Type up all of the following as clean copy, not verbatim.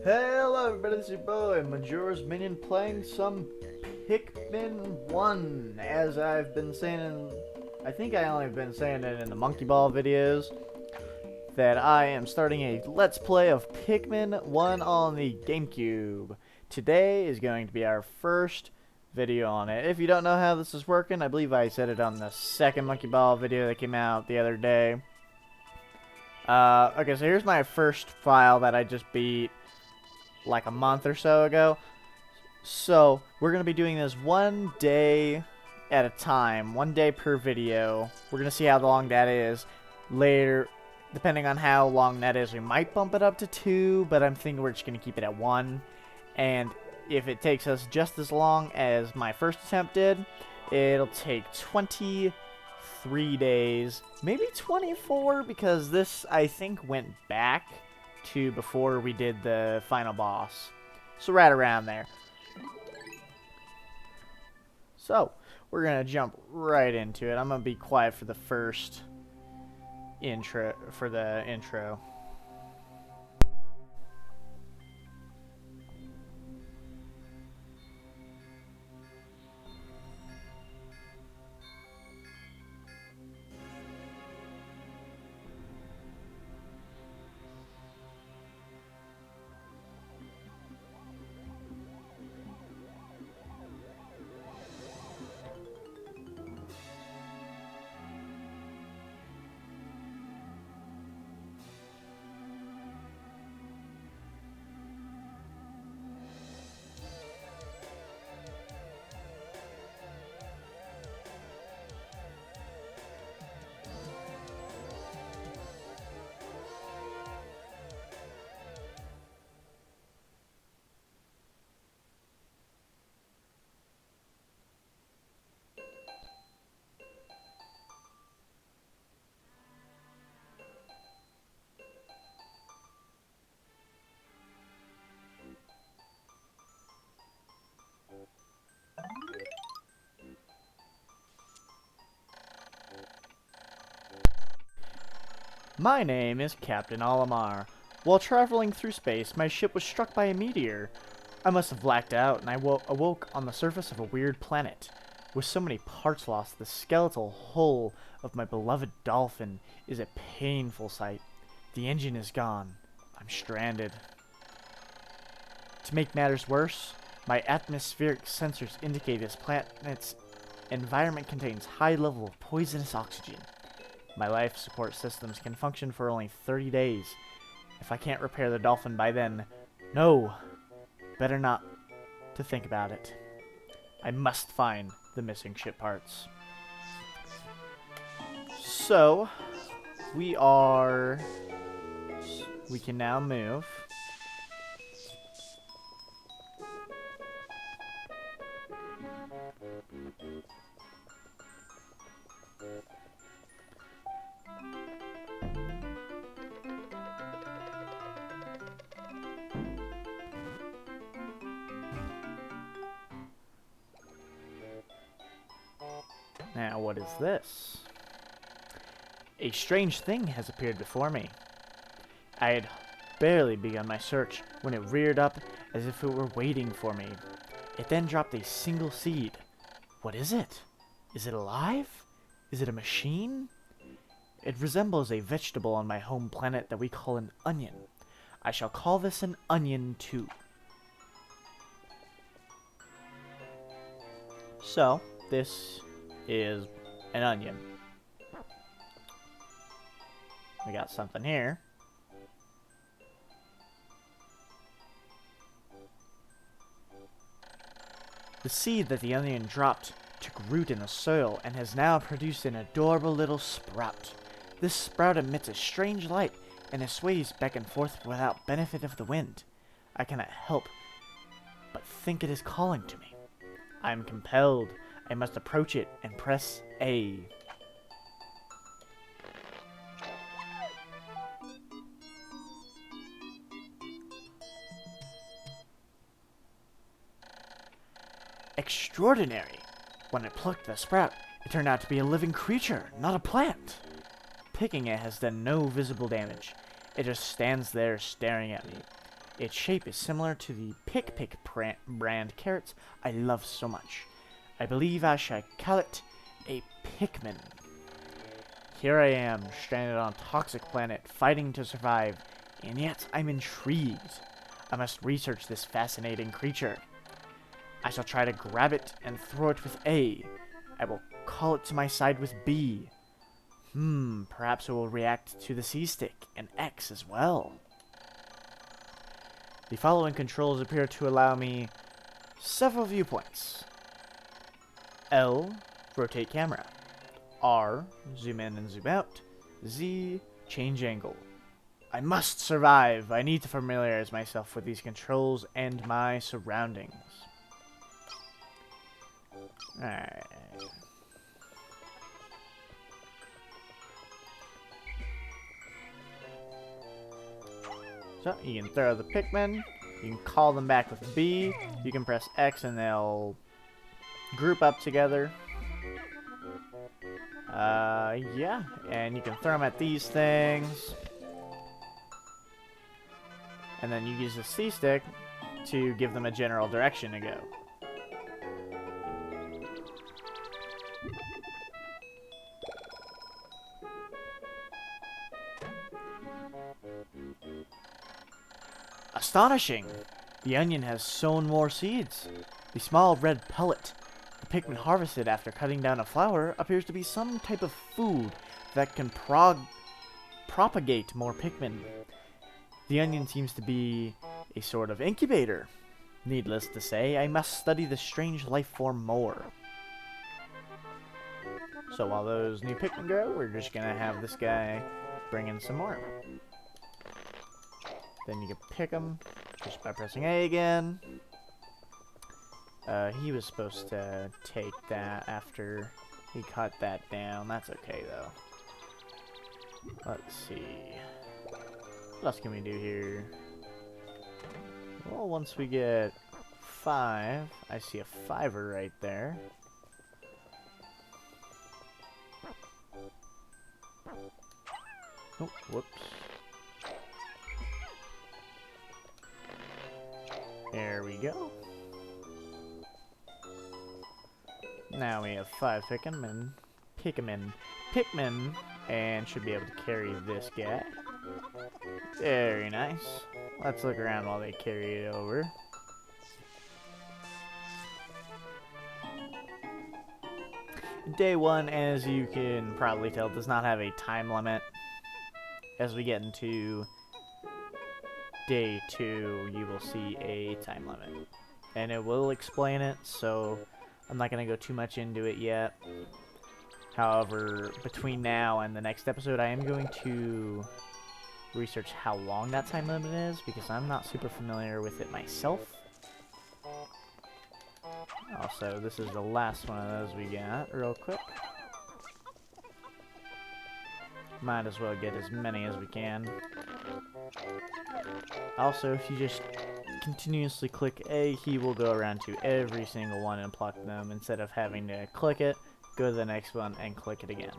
Hello everybody, this is your boy, Majora's Minion, playing some Pikmin 1. As I've been saying I think I only have been saying it in the Monkey Ball videos, that I am starting a Let's Play of Pikmin 1 on the GameCube. Today is going to be our first video on it. If you don't know how this is working, I believe I said it on the second Monkey Ball video that came out the other day. Okay, so here's my first file that I just beat like a month or so ago. So we're gonna be doing this one day at a time, one day per video. We're gonna see how long that is. Later, depending on how long that is, we might bump it up to 2, but I'm thinking we're just gonna keep it at 1. And if it takes us just as long as my first attempt did, it'll take 23 days, maybe 24, because this, I think, went back to before we did the final boss. So right around there. So, we're going to jump right into it. I'm going to be quiet for the first intro, My name is Captain Olimar. While traveling through space, my ship was struck by a meteor. I must have blacked out, and I awoke on the surface of a weird planet. With so many parts lost, the skeletal hull of my beloved dolphin is a painful sight. The engine is gone. I'm stranded. To make matters worse, my atmospheric sensors indicate this planet's environment contains high level of poisonous oxygen. My life support systems can function for only 30 days. If I can't repair the dolphin by then, no, better not to think about it. I must find the missing ship parts. So, we can now move. Now, what is this? A strange thing has appeared before me. I had barely begun my search when it reared up as if it were waiting for me. It then dropped a single seed. What is it? Is it alive? Is it a machine? It resembles a vegetable on my home planet that we call an onion. I shall call this an onion too. So, this is an onion. We got something here. The seed that the onion dropped took root in the soil and has now produced an adorable little sprout. This sprout emits a strange light and it sways back and forth without benefit of the wind. I cannot help but think it is calling to me. I am compelled. I must approach it and press A. Extraordinary! When I plucked the sprout, it turned out to be a living creature, not a plant. Picking it has done no visible damage. It just stands there staring at me. Its shape is similar to the Pick brand carrots I love so much. I believe I shall call it a Pikmin. Here I am, stranded on a toxic planet, fighting to survive, and yet I'm intrigued. I must research this fascinating creature. I shall try to grab it and throw it with A. I will call it to my side with B. Perhaps it will react to the C stick and X as well. The following controls appear to allow me several viewpoints. L, rotate camera. R, zoom in and zoom out. Z, change angle. I must survive. I need to familiarize myself with these controls and my surroundings. Alright. So, you can throw the Pikmin, you can call them back with B, you can press X and they'll group up together. Yeah, and you can throw them at these things. And then you use the C stick to give them a general direction to go. Astonishing! The onion has sown more seeds. The small red pellet the Pikmin harvested after cutting down a flower appears to be some type of food that can propagate more Pikmin. The onion seems to be a sort of incubator. Needless to say, I must study this strange life form more. So while those new Pikmin grow, we're just gonna have this guy bring in some more. Then you can pick them just by pressing A again. He was supposed to take that after he cut that down. That's okay, though. Let's see. What else can we do here? Well, once we get 5, I see a 5er right there. Oh, whoops. There we go. Now we have 5 Pikmin, and should be able to carry this guy. Very nice. Let's look around while they carry it over. Day 1, as you can probably tell, does not have a time limit. As we get into Day 2, you will see a time limit. And it will explain it, so I'm not going to go too much into it yet. However, between now and the next episode, I am going to research how long that time limit is, because I'm not super familiar with it myself. Also, this is the last one of those we got, real quick. Might as well get as many as we can. Also, if you just continuously click A, he will go around to every single one and pluck them, instead of having to click it, go to the next one, and click it again.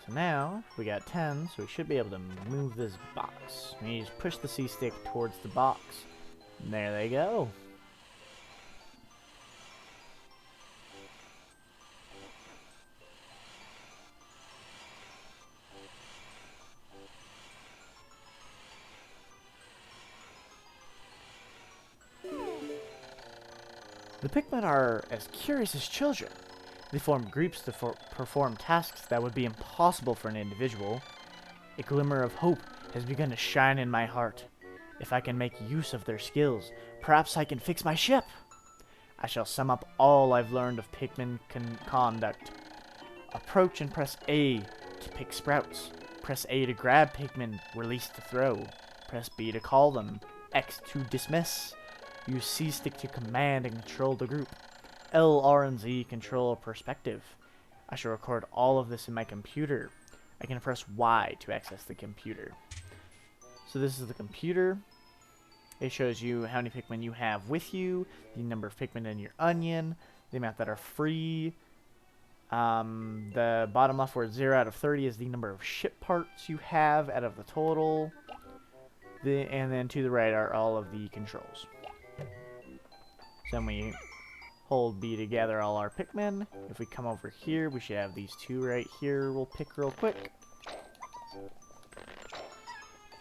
So now, we got 10, so we should be able to move this box. We just push the C stick towards the box. And there they go. The Pikmin are as curious as children. They form groups to perform tasks that would be impossible for an individual. A glimmer of hope has begun to shine in my heart. If I can make use of their skills, perhaps I can fix my ship. I shall sum up all I've learned of Pikmin conduct. Approach and press A to pick sprouts. Press A to grab Pikmin, release to throw. Press B to call them. X to dismiss. Use C stick to command and control the group. L, R, and Z control perspective. I shall record all of this in my computer. I can press Y to access the computer. So this is the computer. It shows you how many Pikmin you have with you, the number of Pikmin in your onion, the amount that are free. The bottom left where it's 0 out of 30 is the number of ship parts you have out of the total. And then to the right are all of the controls. So then we hold B together all our Pikmin. If we come over here, we should have these two right here. We'll pick real quick.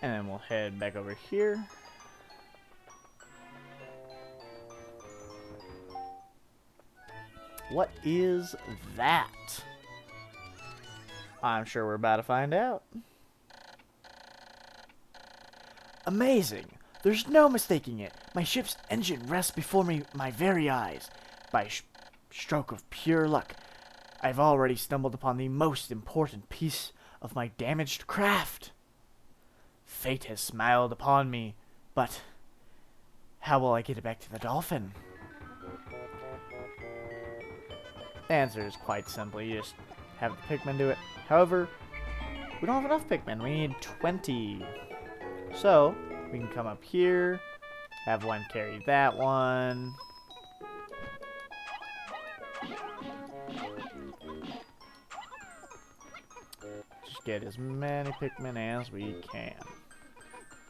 And then we'll head back over here. What is that? I'm sure we're about to find out. Amazing! There's no mistaking it. My ship's engine rests before my very eyes. By stroke of pure luck, I've already stumbled upon the most important piece of my damaged craft. Fate has smiled upon me, but how will I get it back to the dolphin? The answer is quite simple. You just have the Pikmin do it. However, we don't have enough Pikmin. We need 20. So, we can come up here, have one carry that one. Just get as many Pikmin as we can.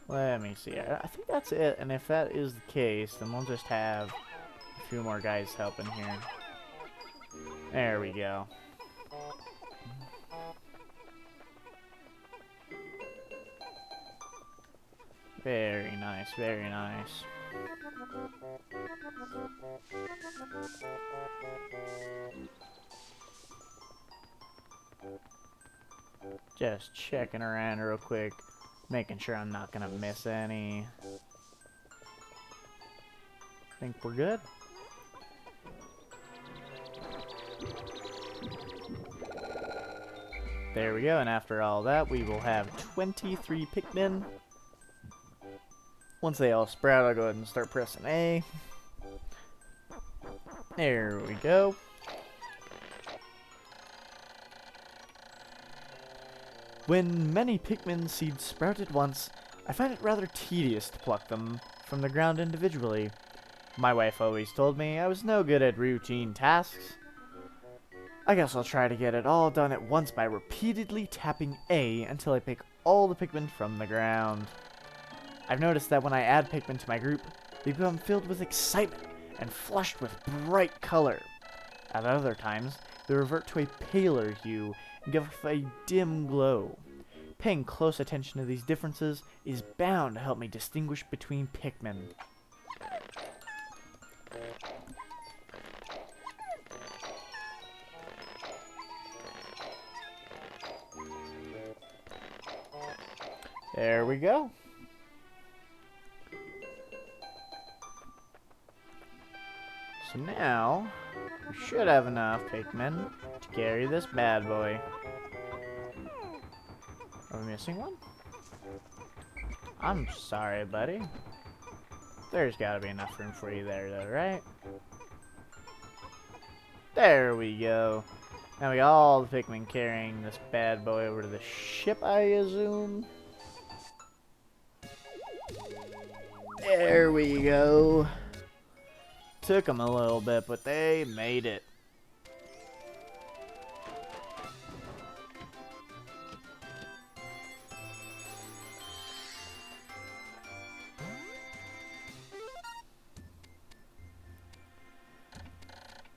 Let me see. I think that's it. And if that is the case, then we'll just have a few more guys helping here. There we go. Very nice, very nice. Just checking around real quick, making sure I'm not gonna miss any. Think we're good. There we go, and after all that, we will have 23 Pikmin. Once they all sprout, I'll go ahead and start pressing A. There we go. When many Pikmin seeds sprout at once, I find it rather tedious to pluck them from the ground individually. My wife always told me I was no good at routine tasks. I guess I'll try to get it all done at once by repeatedly tapping A until I pick all the Pikmin from the ground. I've noticed that when I add Pikmin to my group, they become filled with excitement and flushed with bright color. At other times, they revert to a paler hue and give off a dim glow. Paying close attention to these differences is bound to help me distinguish between Pikmin. There we go. So now, we should have enough Pikmin to carry this bad boy. Are we missing one? I'm sorry, buddy. There's gotta be enough room for you there, though, right? There we go. Now we got all the Pikmin carrying this bad boy over to the ship, I assume. There we go. Took them a little bit, but they made it.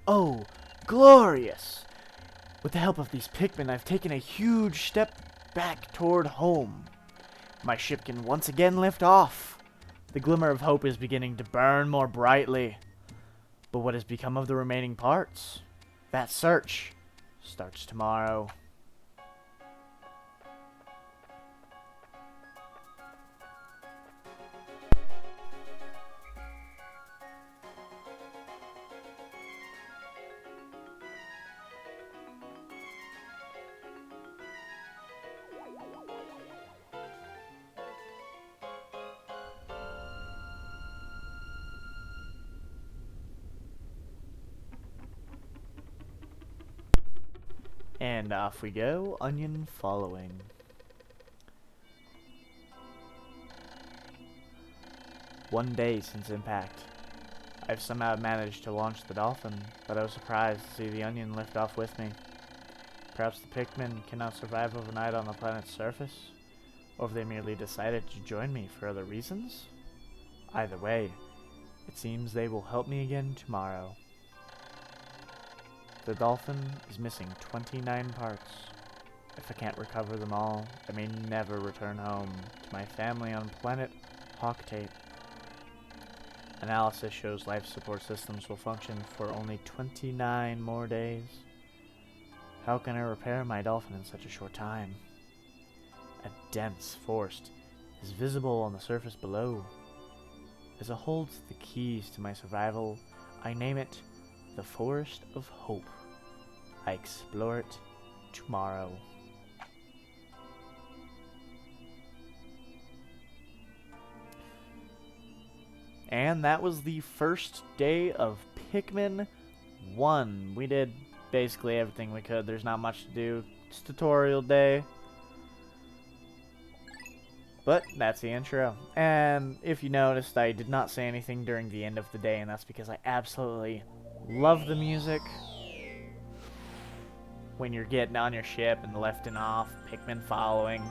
Oh, glorious! With the help of these Pikmin, I've taken a huge step back toward home. My ship can once again lift off. The glimmer of hope is beginning to burn more brightly. But what has become of the remaining parts? That search starts tomorrow. And off we go, onion following. One day since impact. I've somehow managed to launch the dolphin, but I was surprised to see the onion lift off with me. Perhaps the Pikmin cannot survive overnight on the planet's surface? or if they merely decided to join me for other reasons. Either way, it seems they will help me again tomorrow. The dolphin is missing 29 parts. If I can't recover them all, I may never return home to my family on planet Hawktape. Analysis shows life support systems will function for only 29 more days. How can I repair my dolphin in such a short time? A dense forest is visible on the surface below. As it holds the keys to my survival, I name it the Forest of Hope. I explore it tomorrow. And that was the first day of Pikmin 1. We did basically everything we could. There's not much to do. It's tutorial day. But that's the intro. And if you noticed, I did not say anything during the end of the day, and that's because I absolutely love the music. When you're getting on your ship and lifting off, Pikmin following.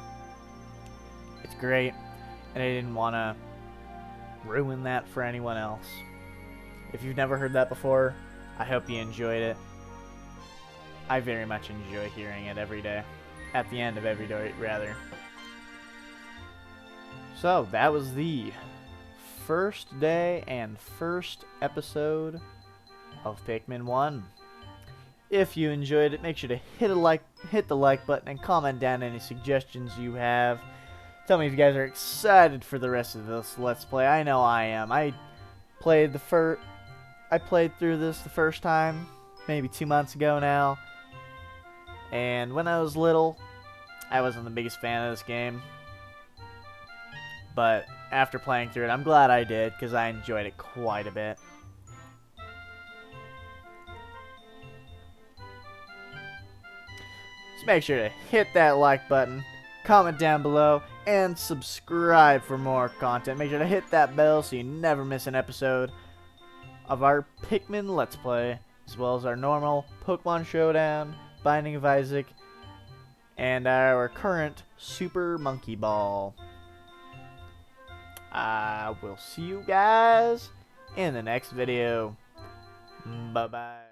It's great. And I didn't want to ruin that for anyone else. If you've never heard that before, I hope you enjoyed it. I very much enjoy hearing it every day. At the end of every day, rather. So, that was the first day and first episode of Pikmin 1. If you enjoyed it, make sure to hit the like button and comment down any suggestions you have. Tell me if you guys are excited for the rest of this Let's Play. I know I am. I played through this the first time, maybe 2 months ago now. And when I was little, I wasn't the biggest fan of this game. But after playing through it, I'm glad I did, because I enjoyed it quite a bit. So make sure to hit that like button, comment down below, and subscribe for more content. Make sure to hit that bell so you never miss an episode of our Pikmin Let's Play, as well as our normal Pokemon Showdown, Binding of Isaac, and our current Super Monkey Ball. I will see you guys in the next video. Bye-bye.